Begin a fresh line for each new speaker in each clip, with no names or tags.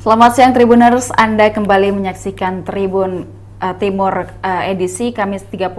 Selamat siang Tribuners, Anda kembali menyaksikan Tribun Timur edisi Kamis 30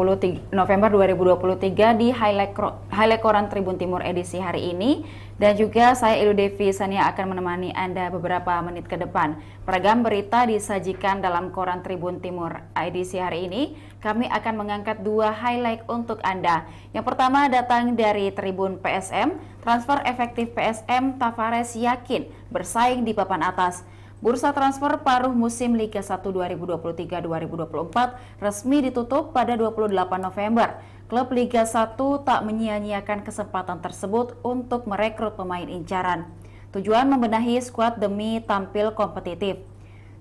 November 2023 di Highlight Koran Tribun Timur edisi hari ini. Dan juga saya Ilu Devi Sania akan menemani Anda beberapa menit ke depan. Beragam berita disajikan dalam Koran Tribun Timur edisi hari ini. Kami akan mengangkat dua highlight untuk Anda. Yang pertama datang dari Tribun PSM, transfer efektif PSM Tavares yakin bersaing di papan atas. Bursa transfer paruh musim Liga 1 2023-2024 resmi ditutup pada 28 November. Klub Liga 1 tak menyia-nyiakan kesempatan tersebut untuk merekrut pemain incaran. Tujuan membenahi skuad demi tampil kompetitif.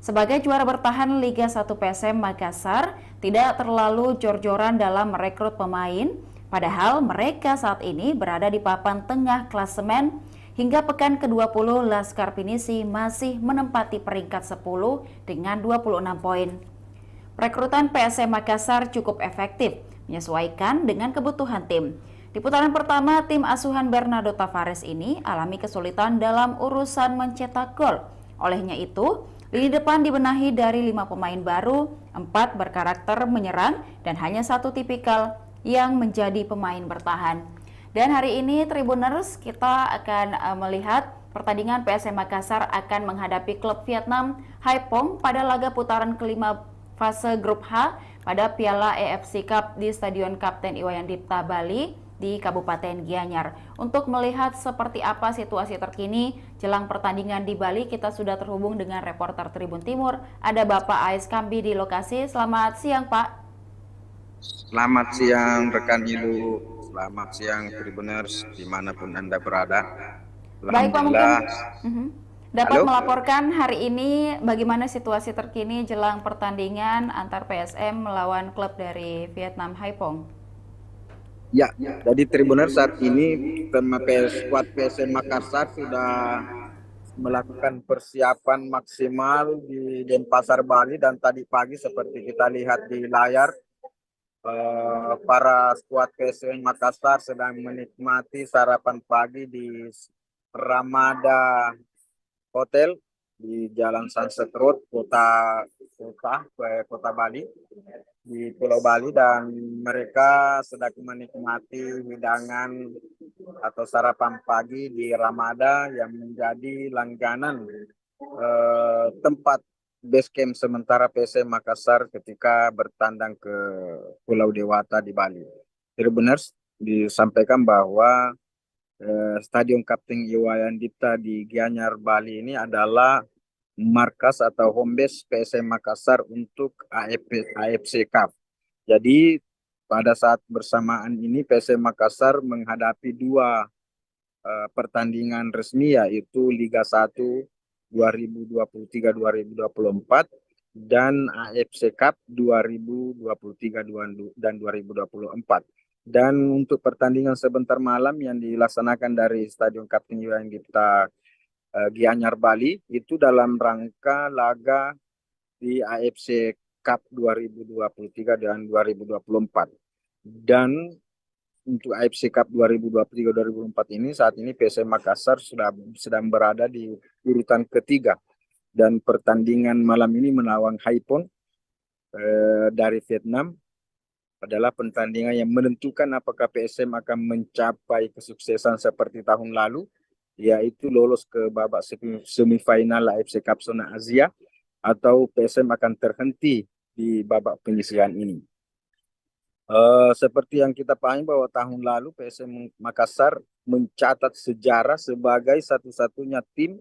Sebagai juara bertahan Liga 1 PSM Makassar tidak terlalu jor-joran dalam merekrut pemain, padahal mereka saat ini berada di papan tengah klasemen. Hingga pekan ke-20, Laskar Pinisi masih menempati peringkat 10 dengan 26 poin. Rekrutan PSM Makassar cukup efektif, menyesuaikan dengan kebutuhan tim. Di putaran pertama, tim asuhan Bernardo Tavares ini alami kesulitan dalam urusan mencetak gol. Olehnya itu, lini depan dibenahi dari 5 pemain baru, 4 berkarakter menyerang, dan hanya 1 tipikal yang menjadi pemain bertahan. Dan hari ini Tribuners kita akan melihat pertandingan PSM Makassar akan menghadapi klub Vietnam Haiphong pada laga putaran kelima fase grup H pada Piala AFC Cup di Stadion Kapten Iwayan Dipta Bali di Kabupaten Gianyar. Untuk melihat seperti apa situasi terkini jelang pertandingan di Bali, kita sudah terhubung dengan reporter Tribun Timur. Ada Bapak Ais Kambi di lokasi. Selamat siang, Pak.
Selamat siang rekan Ilu, selamat siang Tribuners dimanapun Anda berada.
Baik Pak, mungkin
Alhamdulillah.
dapat
Halo?
melaporkan hari ini bagaimana situasi terkini jelang pertandingan antar PSM melawan klub dari Vietnam Haiphong.
Ya, jadi Tribuners saat ini skuad PSM Makassar sudah melakukan persiapan maksimal di Denpasar Bali, dan tadi pagi seperti kita lihat di layar, para skuad PSM Makassar sedang menikmati sarapan pagi di Ramada Hotel di Jalan Sunset Road, kota Bali, di Pulau Bali, dan mereka sedang menikmati hidangan atau sarapan pagi di Ramada yang menjadi langganan tempat base camp sementara PSM Makassar ketika bertandang ke Pulau Dewata di Bali. Jadi benar disampaikan bahwa Stadion Kapten Iwayan Dipta di Gianyar, Bali ini adalah markas atau home base PSM Makassar untuk AFC Cup. Jadi pada saat bersamaan ini PSM Makassar menghadapi dua pertandingan resmi, yaitu Liga 1 2023-2024 dan AFC Cup 2023 dan 2024. Dan untuk pertandingan sebentar malam yang dilaksanakan dari Stadion Kapten Iwayan Dipta Gianyar Bali itu dalam rangka laga di AFC Cup 2023 dan 2024. Dan untuk AFC Cup 2023-2024 ini saat ini PSM Makassar sedang berada di urutan ketiga, dan pertandingan malam ini melawan Haiphong dari Vietnam adalah pertandingan yang menentukan apakah PSM akan mencapai kesuksesan seperti tahun lalu, yaitu lolos ke babak semifinal AFC Cup Zona Asia, atau PSM akan terhenti di babak penyisihan ini. Seperti yang kita pahami bahwa tahun lalu PSM Makassar mencatat sejarah sebagai satu-satunya tim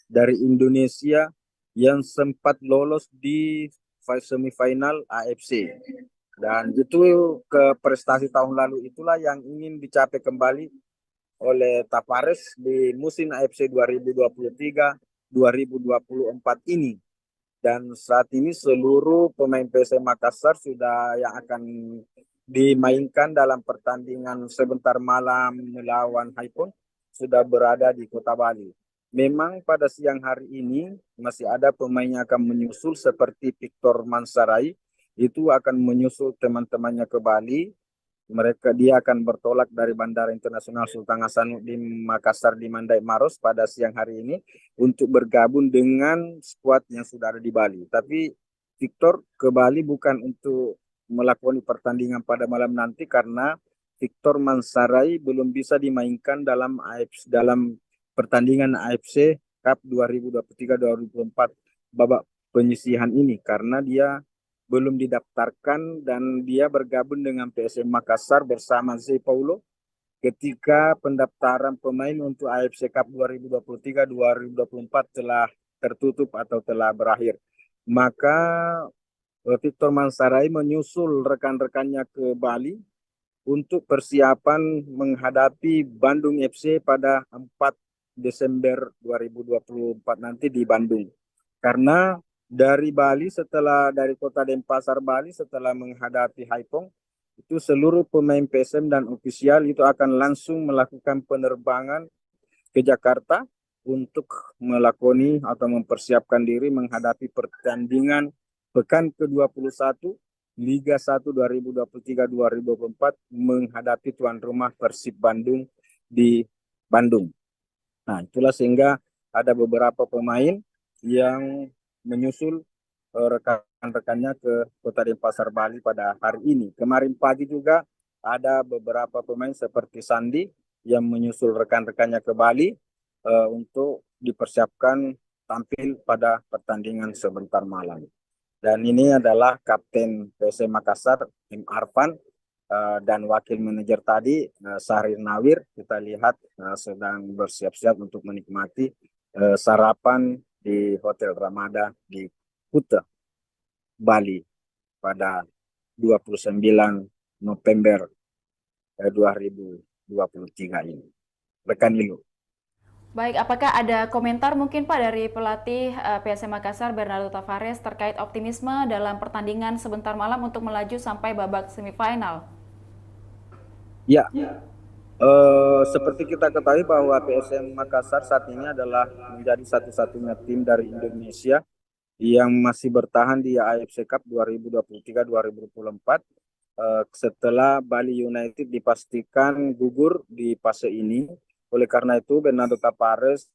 dari Indonesia yang sempat lolos di semifinal AFC. Dan itu ke prestasi tahun lalu itulah yang ingin dicapai kembali oleh Tavares di musim AFC 2023-2024 ini. Dan saat ini seluruh pemain PSM Makassar sudah yang akan dimainkan dalam pertandingan sebentar malam melawan Haiphong sudah berada di Kota Bali. Memang pada siang hari ini masih ada pemain yang akan menyusul seperti Victor Mansarai, itu akan menyusul teman-temannya ke Bali, dia akan bertolak dari Bandara Internasional Sultan Hasanuddin Makassar di Mandai Maros pada siang hari ini untuk bergabung dengan skuad yang sudah ada di Bali. Tapi Victor ke Bali bukan untuk melakukan pertandingan pada malam nanti karena Victor Mansarai belum bisa dimainkan dalam pertandingan AFC Cup 2023-2024 babak penyisihan ini karena dia belum didaftarkan dan dia bergabung dengan PSM Makassar bersama Zé Paulo ketika pendaftaran pemain untuk AFC Cup 2023-2024 telah tertutup atau telah berakhir. Maka Victor Mansarai menyusul rekan-rekannya ke Bali untuk persiapan menghadapi Bandung FC pada 4 Desember 2024 nanti di Bandung. Karena dari Bali dari kota Denpasar Bali setelah menghadapi Haipong itu seluruh pemain PSM dan ofisial itu akan langsung melakukan penerbangan ke Jakarta untuk melakoni atau mempersiapkan diri menghadapi pertandingan pekan ke-21 Liga 1 2023-2024 menghadapi tuan rumah Persib Bandung di Bandung. Nah, itulah sehingga ada beberapa pemain yang menyusul rekan-rekannya ke Kota Denpasar Bali pada hari ini. Kemarin pagi juga ada beberapa pemain seperti Sandi yang menyusul rekan-rekannya ke Bali untuk dipersiapkan tampil pada pertandingan sebentar malam. Dan ini adalah Kapten PSM Makassar, Tim Arfan, dan wakil manajer tadi Syahrir Nawir. Kita lihat sedang bersiap-siap untuk menikmati sarapan di Hotel Ramada di Kuta, Bali pada 29 November 2023 ini. Rekan Lilu.
Baik, apakah ada komentar mungkin Pak dari pelatih PSM Makassar Bernardo Tavares terkait optimisme dalam pertandingan sebentar malam untuk melaju sampai babak semifinal?
Ya, seperti kita ketahui bahwa PSM Makassar saat ini adalah menjadi satu-satunya tim dari Indonesia yang masih bertahan di AFC Cup 2023-2024 setelah Bali United dipastikan gugur di fase ini. Oleh karena itu, Bernardo Tavares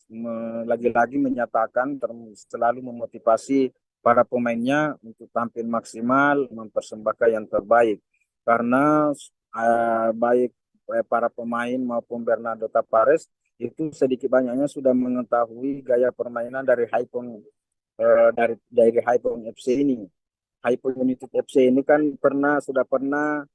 lagi-lagi menyatakan selalu memotivasi para pemainnya untuk tampil maksimal, mempersembahkan yang terbaik. Karena baik para pemain maupun Bernardo Tavares itu sedikit banyaknya sudah mengetahui gaya permainan dari Haipong FC ini. Haipong United FC ini kan sudah pernah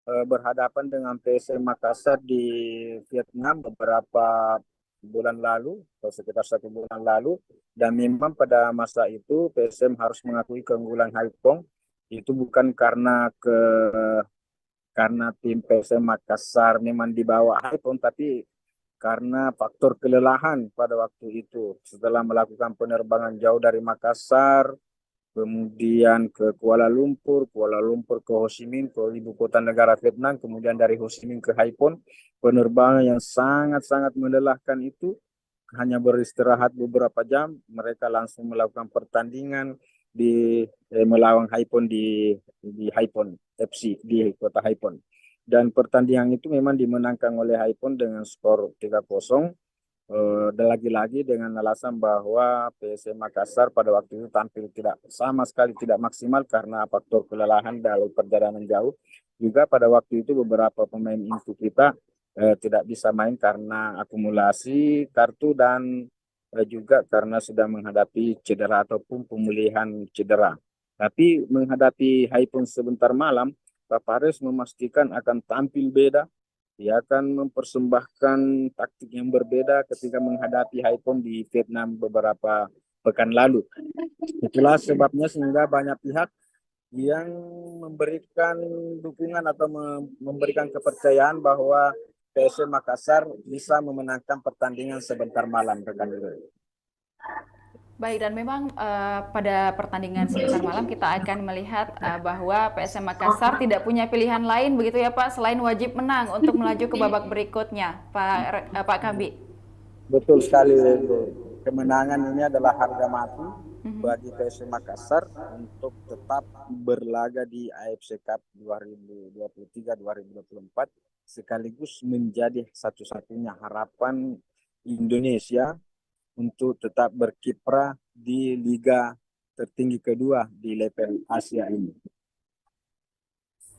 berhadapan dengan PSM Makassar di Vietnam beberapa bulan lalu atau sekitar 1 bulan lalu, dan memang pada masa itu PSM harus mengakui keunggulan Haipong itu bukan karena tim PSM Makassar memang di bawah Haipong, tapi karena faktor kelelahan pada waktu itu setelah melakukan penerbangan jauh dari Makassar kemudian ke Kuala Lumpur ke Ho Chi Minh, ke ibu kota negara Vietnam, kemudian dari Ho Chi Minh ke Haiphong, penerbangan yang sangat-sangat melelahkan itu, hanya beristirahat beberapa jam, mereka langsung melakukan pertandingan melawan Haiphong di Haiphong FC di kota Haiphong. Dan pertandingan itu memang dimenangkan oleh Haiphong dengan skor 3-0. Dan lagi-lagi dengan alasan bahwa PSM Makassar pada waktu itu tampil sama sekali tidak maksimal karena faktor kelelahan dalam perjalanan jauh. Juga pada waktu itu beberapa pemain inti kita tidak bisa main karena akumulasi kartu dan juga karena sudah menghadapi cedera ataupun pemulihan cedera. Tapi menghadapi Haiphong sebentar malam, Tavares memastikan akan tampil beda. Dia akan mempersembahkan taktik yang berbeda ketika menghadapi Haiphong di Vietnam beberapa pekan lalu. Itulah sebabnya sehingga banyak pihak yang memberikan dukungan atau memberikan kepercayaan bahwa PSM Makassar bisa memenangkan pertandingan sebentar malam.
Baik, dan memang pada pertandingan sebentar malam kita akan melihat bahwa PSM Makassar tidak punya pilihan lain begitu ya Pak, selain wajib menang untuk melaju ke babak berikutnya, Pak Kabi.
Betul sekali, Kemenangan ini adalah harga mati bagi PSM Makassar untuk tetap berlaga di AFC Cup 2023-2024 sekaligus menjadi satu-satunya harapan Indonesia untuk tetap berkiprah di liga tertinggi kedua di level Asia ini.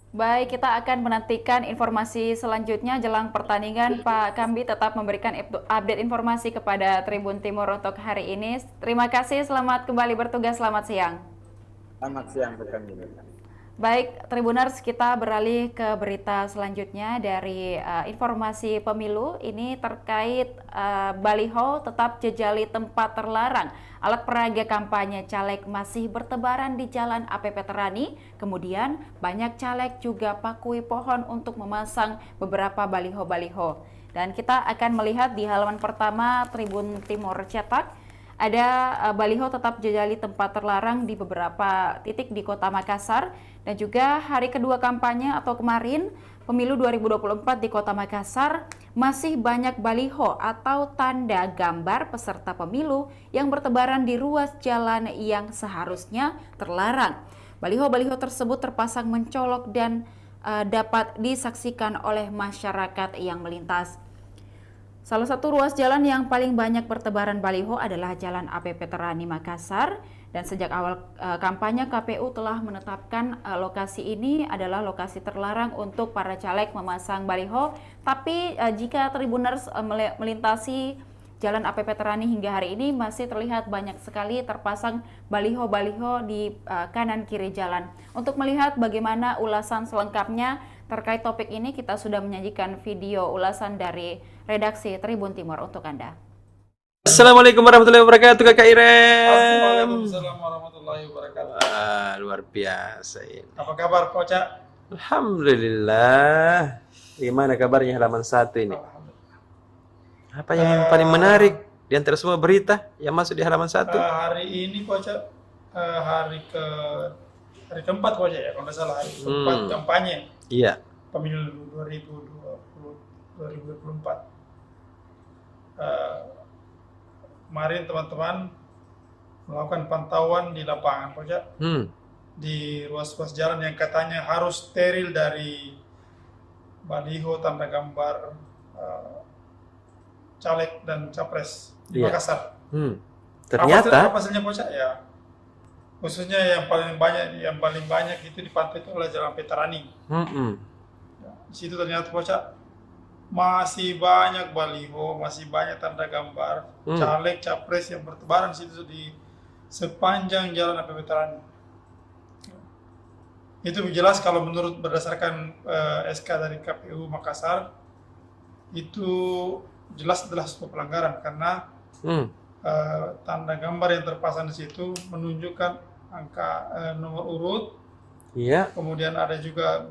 Baik, kita akan menantikan informasi selanjutnya jelang pertandingan. Pak Kambi tetap memberikan update informasi kepada Tribun Timur untuk hari ini. Terima kasih, selamat kembali bertugas, selamat siang.
Selamat siang, rekan.
Baik, Tribuners, kita beralih ke berita selanjutnya dari informasi pemilu. Ini terkait baliho tetap jejali tempat terlarang. Alat peraga kampanye caleg masih bertebaran di Jalan AP Veterani. Kemudian banyak caleg juga pakui pohon untuk memasang beberapa baliho-baliho. Dan kita akan melihat di halaman pertama Tribun Timur Cetak. Ada baliho tetap jejali tempat terlarang di beberapa titik di Kota Makassar. Dan juga hari kedua kampanye atau kemarin pemilu 2024 di Kota Makassar masih banyak baliho atau tanda gambar peserta pemilu yang bertebaran di ruas jalan yang seharusnya terlarang. Baliho-baliho tersebut terpasang mencolok dan dapat disaksikan oleh masyarakat yang melintas. Salah satu ruas jalan yang paling banyak bertebaran baliho adalah Jalan AP Veterani Makassar. Dan sejak awal kampanye KPU telah menetapkan lokasi ini adalah lokasi terlarang untuk para caleg memasang baliho. Tapi jika Tribuners melintasi Jalan AP Veterani hingga hari ini masih terlihat banyak sekali terpasang baliho-baliho di kanan kiri jalan. Untuk melihat bagaimana ulasan selengkapnya terkait topik ini, kita sudah menyajikan video ulasan dari redaksi Tribun Timur untuk Anda.
Assalamualaikum warahmatullahi wabarakatuh, Kakak Irem.
Waalaikumsalam warahmatullahi wabarakatuh.
Luar biasa ini.
Apa kabar, Koca?
Alhamdulillah. Gimana kabarnya halaman 1 ini? Apa yang paling menarik di antara semua berita yang masuk di halaman 1?
Hari ini, Koca, hari keempat, Koca, ya, kalau nggak salah, hari keempat kampanye.
Iya.
Pemilu 2024. Kemarin teman-teman melakukan pantauan di lapangan, Koca, di ruas-ruas jalan yang katanya harus steril dari baliho tanda gambar caleg dan capres di Makassar.
Ternyata
apa hasilnya, Koca? Ya, khususnya yang paling banyak itu dipantau itu oleh Jalan Veterani. Ya, di situ ternyata, Koca, masih banyak baliho, masih banyak tanda gambar caleg capres yang bertebaran di situ di sepanjang Jalan AP Veterani. Itu jelas kalau menurut berdasarkan SK dari KPU Makassar itu jelas adalah sebuah pelanggaran karena tanda gambar yang terpasang di situ menunjukkan angka nomor urut.
Iya.
Kemudian ada juga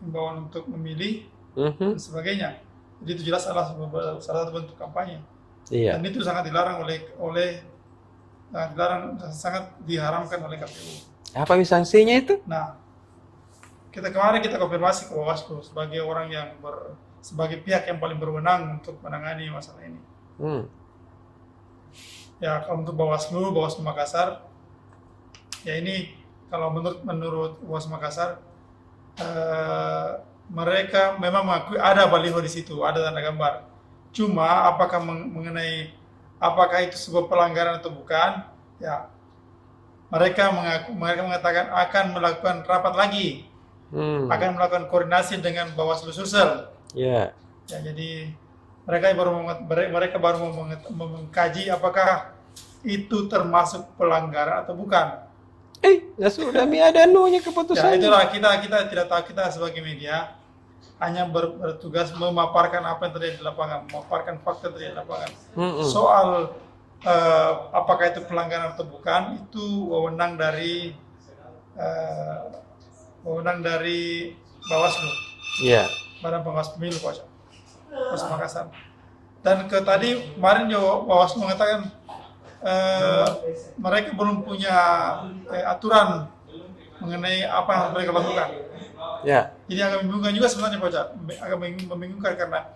himbauan untuk memilih dan sebagainya. Jadi itu jelas adalah salah satu bentuk kampanye.
Iya.
Dan itu sangat dilarang sangat diharamkan oleh KPU.
Apa sanksinya itu?
Nah, kemarin kita konfirmasi ke Bawaslu sebagai orang yang sebagai pihak yang paling berwenang untuk menangani masalah ini. Ya, kalau untuk Bawaslu Makassar, ya ini kalau menurut Bawaslu Makassar, mereka memang mengakui ada baliho di situ, ada tanda gambar. Cuma apakah apakah itu sebuah pelanggaran atau bukan? Ya, mereka mengatakan akan melakukan rapat lagi, akan melakukan koordinasi dengan Bawaslu Sulsel.
Ya.
Ya, jadi mereka baru mengkaji apakah itu termasuk pelanggaran atau bukan.
Ya sudah, ada anunya keputusan.
Ya, itulah kita tidak tahu, kita sebagai media hanya bertugas memaparkan apa yang terjadi di lapangan, memaparkan fakta yang terjadi di lapangan. Soal apakah itu pelanggaran atau bukan, itu wewenang dari Bawaslu.
Iya.
Badan Pengawas Pemilu, Bawaslu Makassar. Dan tadi kemarin Bawaslu mengatakan mereka belum punya aturan mengenai apa yang harus mereka lakukan.
Ya.
Jadi agak membingungkan juga sebenarnya, Pak. Agak membingungkan karena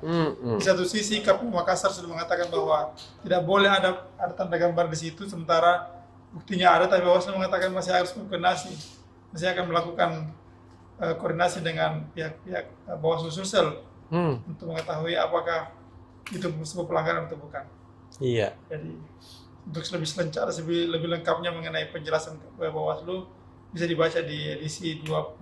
di satu sisi KPU Makassar sudah mengatakan bahwa tidak boleh ada tanda gambar di situ, sementara buktinya ada, tapi Bawaslu mengatakan masih harus berkoordinasi, masih akan melakukan koordinasi dengan pihak-pihak Bawaslu Sulsel untuk mengetahui apakah itu sebuah pelanggaran atau bukan.
Iya.
Jadi untuk lebih selencar, lebih lengkapnya mengenai penjelasan ke Bawaslu bisa dibaca di edisi 30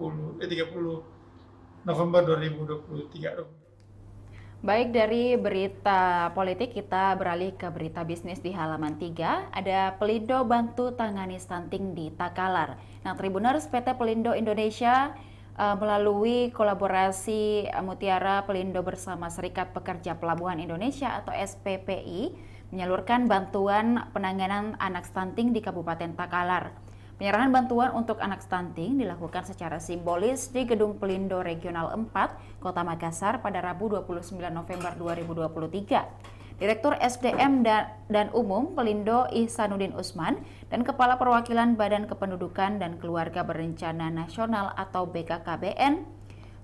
November 2023.
Baik, dari berita politik kita beralih ke berita bisnis di halaman 3. Ada Pelindo bantu tangani stunting di Takalar. Nah, Tribuners PT Pelindo Indonesia melalui kolaborasi Mutiara Pelindo bersama Serikat Pekerja Pelabuhan Indonesia atau SPPI menyalurkan bantuan penanganan anak stunting di Kabupaten Takalar. Penyerahan bantuan untuk anak stunting dilakukan secara simbolis di Gedung Pelindo Regional 4, Kota Makassar pada Rabu 29 November 2023. Direktur SDM dan Umum Pelindo Ihsanuddin Usman dan Kepala Perwakilan Badan Kependudukan dan Keluarga Berencana Nasional atau BKKBN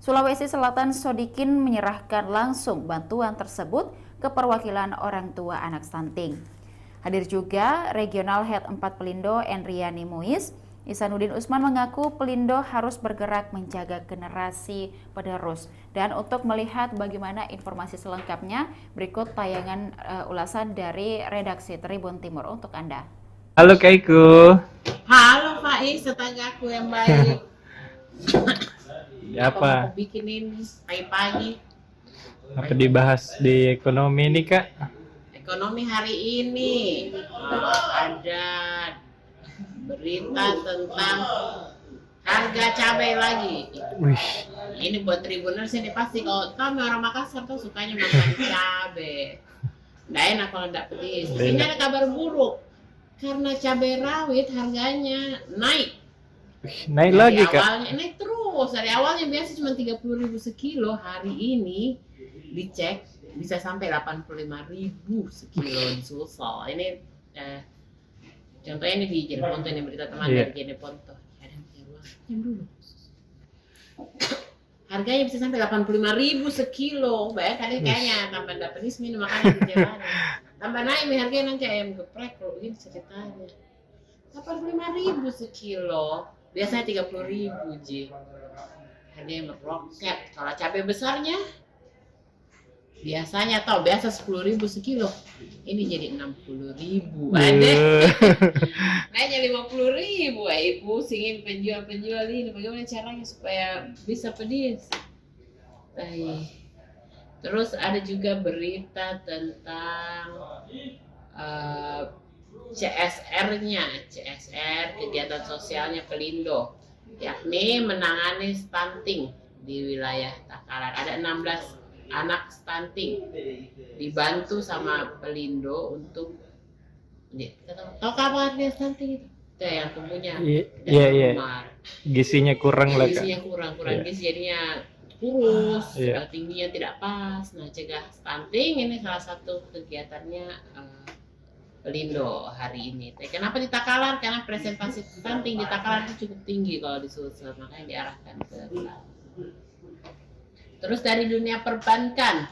Sulawesi Selatan Sodikin menyerahkan langsung bantuan tersebut ke perwakilan orang tua anak stunting. Hadir juga Regional Head 4 Pelindo Enriani Muiz. Ihsanuddin Usman mengaku Pelindo harus bergerak menjaga generasi penerus. Dan untuk melihat bagaimana informasi selengkapnya, berikut tayangan ulasan dari redaksi Tribun Timur untuk Anda.
Halo Kak Iko.
Halo Faiz, tetanggaku yang baik.
Apa?
Mau bikinin pagi-pagi.
Apa dibahas di ekonomi ini Kak?
Ekonomi hari ini ada berita tentang harga cabai lagi.
Wih.
Ini buat Tribuners ini pasti kalau kami orang Makassar tuh sukanya makan cabai. Nggak enak kalau nggak pedes. Ini ada kabar buruk karena cabai rawit harganya naik.
Naik lagi Kak?
Awalnya naik terus. Dari awalnya biasa cuma 30.000 sekilo, hari ini dicek bisa sampai 85.000 sekilo di Sulsel. Ini contohnya ini di Jeneponto, ini berita teman dari Jeneponto. Ada yang punya ruang, diam dulu. Harganya bisa sampai 85.000 sekilo. Bayar kayaknya tambah dapat ismin makanya di jalan. Tambah naik nih harganya nanti ayam geprek kalau begini ceritanya. 85.000 sekilo. Biasanya 30.000 Ji. Harganya meroket. Kalau cabai besarnya biasanya biasa 10.000 sekilo, ini jadi 60.000. Ada naiknya 50.000. Ibu pusingin penjual ini bagaimana caranya supaya bisa pedes. Terus ada juga berita tentang CSR kegiatan sosialnya Pelindo, yakni menangani stunting di wilayah Takalar. Ada 16 anak stunting dibantu sama Pelindo untuk tahu apa artinya stunting itu? Itu yang tumbuhnya
Iya. Gizinya kurang lah Kak.
Gizinya kurang gizi jadinya kurus, tingginya tidak pas. Nah, cegah stunting ini salah satu kegiatannya Pelindo hari ini. Kenapa di Takalar? Karena presentasi stunting di Takalar itu cukup tinggi kalau di Sulsel, makanya diarahkan ke Terus dari dunia perbankan,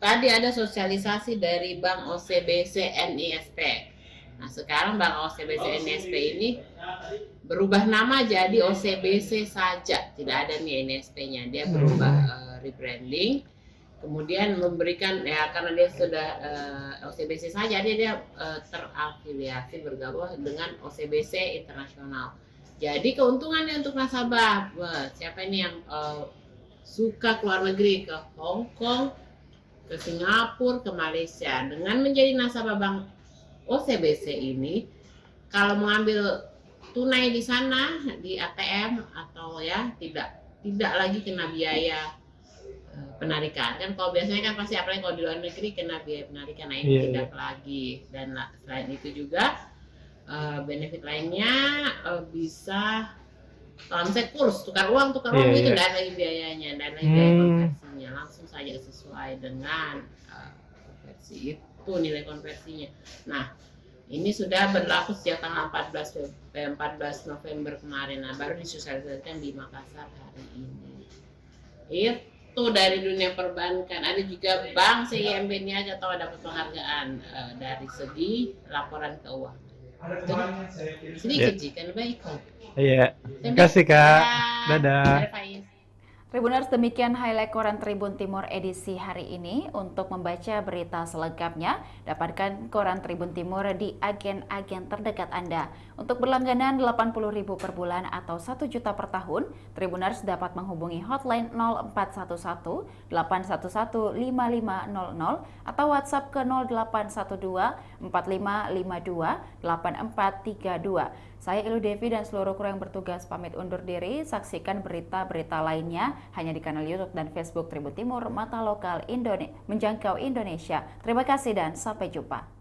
tadi ada sosialisasi dari Bank OCBC NISP. Nah sekarang Bank OCBC NISP ini berubah nama jadi OCBC saja, tidak ada nih NISP-nya. Dia berubah rebranding, kemudian memberikan karena dia sudah OCBC saja, dia terafiliasi bergabung dengan OCBC Internasional. Jadi keuntungannya untuk nasabah, siapa ini yang suka keluar negeri ke Hong Kong, ke Singapura, ke Malaysia, dengan menjadi nasabah Bank OCBC ini, kalau mengambil tunai di sana di ATM atau tidak lagi kena biaya penarikan. Kan kalau biasanya kan pasti apalagi kalau di luar negeri kena biaya penarikan, nah ini tidak lagi. Dan selain itu juga benefit lainnya bisa kalau misalnya kurs tukar uang itu tidak ada lagi biayanya, dan lagi biaya konversinya, langsung saja sesuai dengan konversi itu nilai konversinya. Nah ini sudah berlaku sejak tanggal 14 November kemarin. Nah baru disosialisasikan di Makassar hari ini. Itu dari dunia perbankan. Ada juga Bank CIMB ini aja dapat penghargaan dari segi laporan keuangan. Sedikit sih, kan baik kok.
Iya. Terima kasih Kak. Dadah.
Tribuners, demikian highlight koran Tribun Timur edisi hari ini. Untuk membaca berita selengkapnya, dapatkan koran Tribun Timur di agen-agen terdekat Anda. Untuk berlangganan 80.000 per bulan atau 1 juta per tahun, Tribuners dapat menghubungi hotline 0411 811 5500 atau WhatsApp ke 0812 4552 8432. Saya Ilu Devi dan seluruh kru yang bertugas pamit undur diri. Saksikan berita-berita lainnya hanya di kanal YouTube dan Facebook Tribun Timur, Mata Lokal Indonesia, menjangkau Indonesia. Terima kasih dan sampai jumpa.